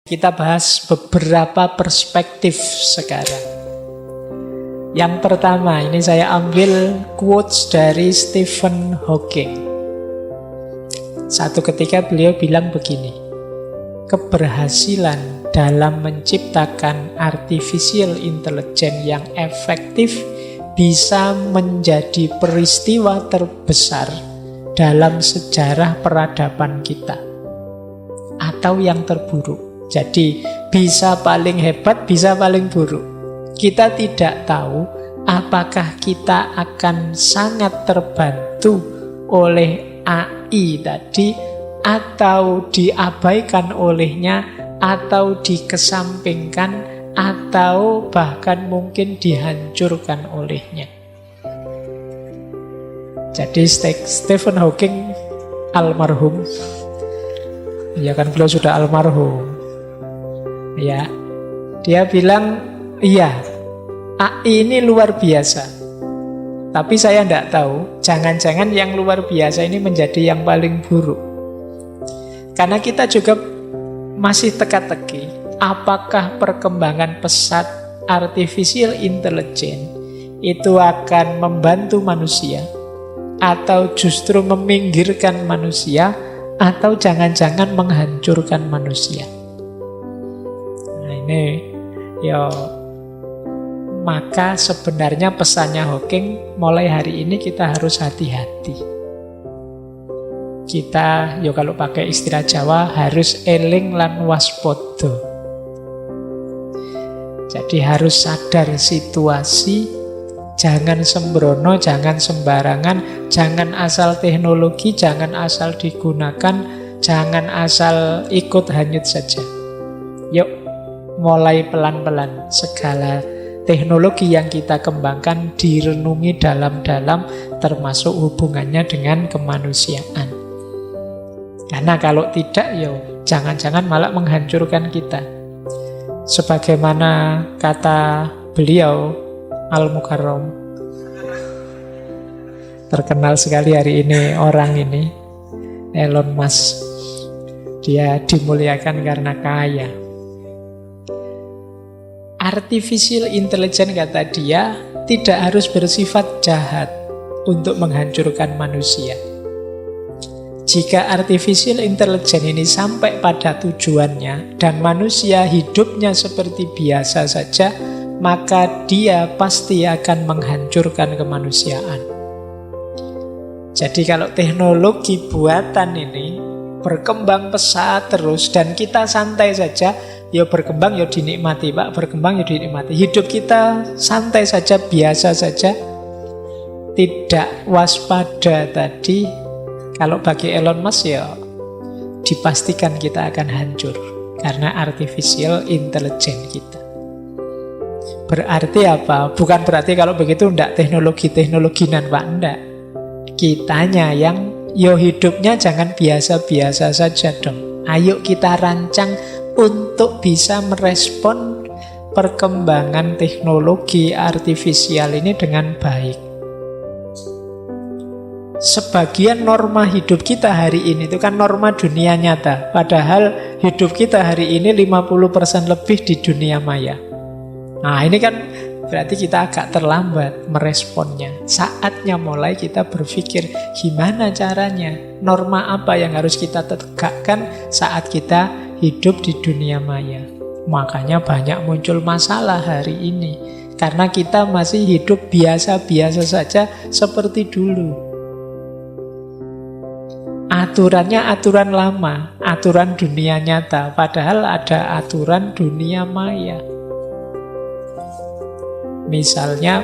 Kita bahas beberapa perspektif sekarang. Yang pertama, ini saya ambil quotes dari Stephen Hawking. Satu ketika beliau bilang begini, keberhasilan dalam menciptakan artificial intelligence yang efektif bisa menjadi peristiwa terbesar dalam sejarah peradaban kita, atau yang terburuk. Jadi bisa paling hebat, bisa paling buruk. Kita tidak tahu apakah kita akan sangat terbantu oleh AI tadi, atau diabaikan olehnya, atau dikesampingkan, atau bahkan mungkin dihancurkan olehnya. Jadi Stephen Hawking almarhum, ya kan beliau sudah almarhum. Ya, dia bilang, iya, AI ini luar biasa. Tapi saya tidak tahu, jangan-jangan yang luar biasa ini menjadi yang paling buruk. Karena kita juga masih teka-teki, apakah perkembangan pesat artificial intelligence itu akan membantu manusia, atau justru meminggirkan manusia, atau jangan-jangan menghancurkan manusia. Maka sebenarnya pesannya Hawking, mulai hari ini kita harus hati-hati. Kita, kalau pakai istilah Jawa, harus eling lan waspada. Jadi harus sadar situasi, jangan sembrono, jangan sembarangan, jangan asal teknologi, jangan asal digunakan, jangan asal ikut hanyut saja. Yuk, mulai pelan-pelan segala teknologi yang kita kembangkan direnungi dalam-dalam, termasuk hubungannya dengan kemanusiaan. Karena kalau tidak, jangan-jangan malah menghancurkan kita. Sebagaimana kata beliau, Al-Mukarram, terkenal sekali hari ini orang ini, Elon Musk. Dia dimuliakan karena kaya. Artificial intelligence, kata dia, tidak harus bersifat jahat untuk menghancurkan manusia. Jika artificial intelligence ini sampai pada tujuannya dan manusia hidupnya seperti biasa saja, maka dia pasti akan menghancurkan kemanusiaan. Jadi kalau teknologi buatan ini berkembang pesat terus dan kita santai saja, berkembang dinikmati, Pak, berkembang dinikmati. Hidup kita santai saja, biasa saja. Tidak waspada tadi, kalau bagi Elon Musk dipastikan kita akan hancur karena artificial intelligence kita. Berarti apa? Bukan berarti kalau begitu enggak teknologi-teknologinan, Pak, enggak. Kitanya yang hidupnya jangan biasa-biasa saja dong. Ayo kita rancang untuk bisa merespon perkembangan teknologi artifisial ini dengan baik. Sebagian norma hidup kita hari ini itu kan norma dunia nyata. Padahal hidup kita hari ini 50% lebih di dunia maya. Nah, ini kan berarti kita agak terlambat meresponnya. Saatnya mulai kita berpikir gimana caranya, norma apa yang harus kita tegakkan saat kita hidup di dunia maya. Makanya banyak muncul masalah hari ini, karena kita masih hidup biasa-biasa saja seperti dulu. Aturannya aturan lama, aturan dunia nyata, padahal ada aturan dunia maya. Misalnya,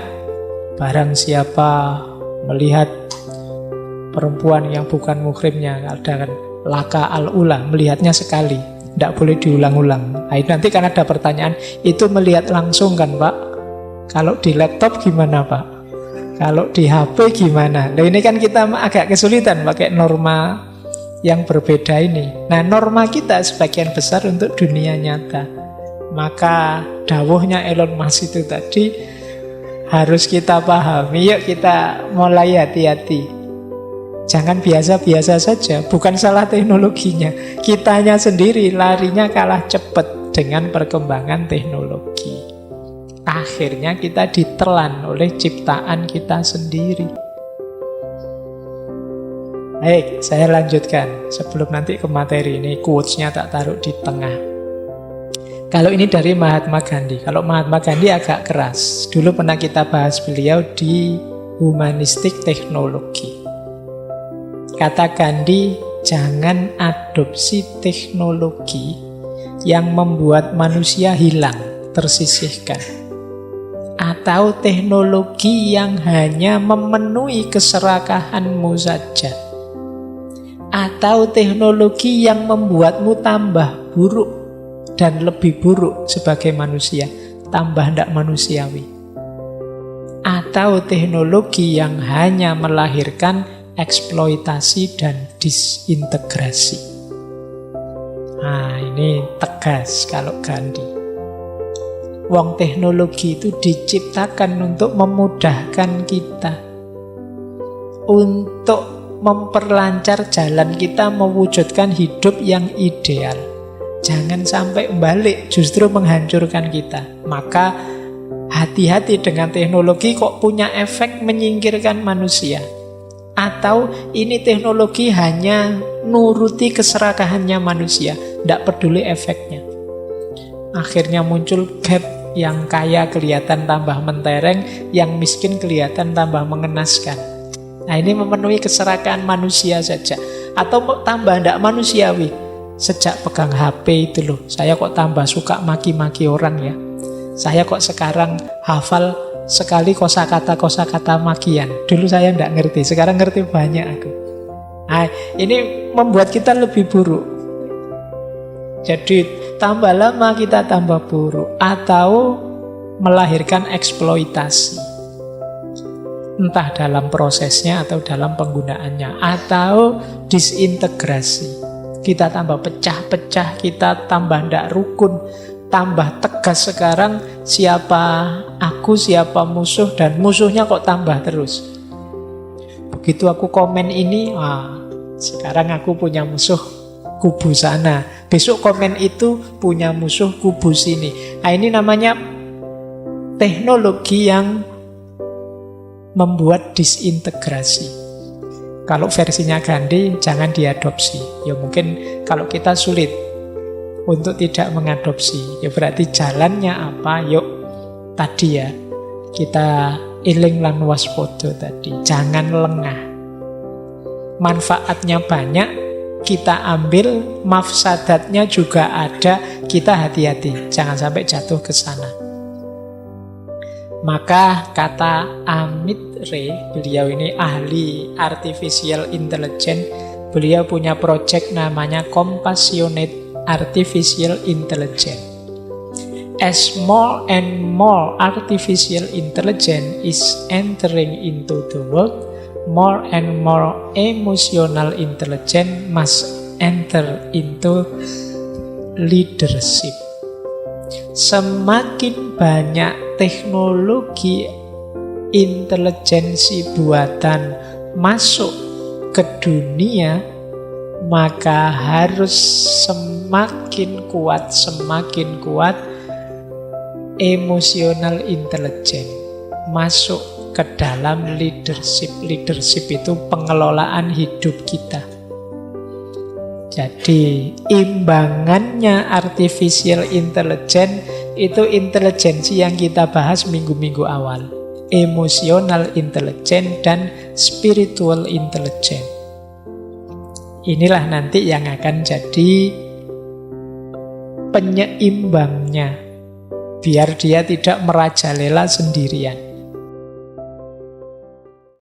barang siapa melihat perempuan yang bukan muhrimnya, ada kan laka al-ula, melihatnya sekali, tidak boleh diulang-ulang. Nah, nanti kan ada pertanyaan, itu melihat langsung kan, Pak? Kalau di laptop gimana, Pak? Kalau di HP gimana? Nah, ini kan kita agak kesulitan pakai norma yang berbeda ini. Nah, norma kita sebagian besar untuk dunia nyata. Maka dawuhnya Elon Musk itu tadi harus kita pahami. Yuk kita mulai hati-hati. Jangan biasa-biasa saja, bukan salah teknologinya. Kitanya sendiri larinya kalah cepat dengan perkembangan teknologi. Akhirnya kita ditelan oleh ciptaan kita sendiri. Baik, saya lanjutkan. Sebelum nanti ke materi ini, quotes-nya tak taruh di tengah. Kalau ini dari Mahatma Gandhi. Kalau Mahatma Gandhi agak keras. Dulu pernah kita bahas beliau di Humanistik Teknologi. Kata Gandhi, jangan adopsi teknologi yang membuat manusia hilang, tersisihkan. Atau teknologi yang hanya memenuhi keserakahanmu saja. Atau teknologi yang membuatmu tambah buruk dan lebih buruk sebagai manusia, tambah tidak manusiawi. Atau teknologi yang hanya melahirkan eksploitasi dan disintegrasi. Nah, ini tegas kalau Gandhi. Wong teknologi itu diciptakan untuk memudahkan kita, untuk memperlancar jalan kita mewujudkan hidup yang ideal. Jangan sampai balik, justru menghancurkan kita. Maka hati-hati dengan teknologi kok punya efek menyingkirkan manusia. Atau ini teknologi hanya nuruti keserakahannya manusia, tidak peduli efeknya. Akhirnya muncul gap, yang kaya kelihatan tambah mentereng, yang miskin kelihatan tambah mengenaskan. Nah, ini memenuhi keserakahan manusia saja. Atau tambah tidak manusiawi. Sejak pegang HP itu loh, saya kok tambah suka maki-maki orang ya. Saya kok sekarang hafal sekali kosakata makian. Dulu saya tidak ngerti, sekarang ngerti banyak aku. Nah, ini membuat kita lebih buruk. Jadi tambah lama kita tambah buruk. Atau melahirkan eksploitasi, entah dalam prosesnya atau dalam penggunaannya. Atau disintegrasi, kita tambah pecah-pecah, kita tambah tidak rukun, tambah tegas. Sekarang siapa aku, siapa musuh, dan musuhnya kok tambah terus. Begitu aku komen ini, sekarang aku punya musuh kubu sana. Besok komen itu punya musuh kubu sini. Nah, ini namanya teknologi yang membuat disintegrasi. Kalau versinya Gandhi, jangan diadopsi. Ya mungkin kalau kita sulit untuk tidak mengadopsi, ya berarti jalannya apa? Yuk, tadi ya, kita eling lan waspada tadi. Jangan lengah. Manfaatnya banyak, kita ambil, mafsadatnya juga ada, kita hati-hati, jangan sampai jatuh ke sana. Maka kata Amit Ray, beliau ini ahli artificial intelligence, beliau punya project namanya Compassionate Artificial Intelligence. As more and more artificial intelligence is entering into the world, more and more emotional intelligence must enter into leadership. Semakin banyak teknologi intelijensi buatan masuk ke dunia, maka harus semakin kuat emotional intelligence masuk ke dalam leadership. Leadership itu pengelolaan hidup kita. Jadi imbangannya artificial intelligence itu intelijensi yang kita bahas minggu-minggu awal. Emotional intelligence dan spiritual intelligence. Inilah nanti yang akan jadi penyeimbangnya, biar dia tidak merajalela sendirian.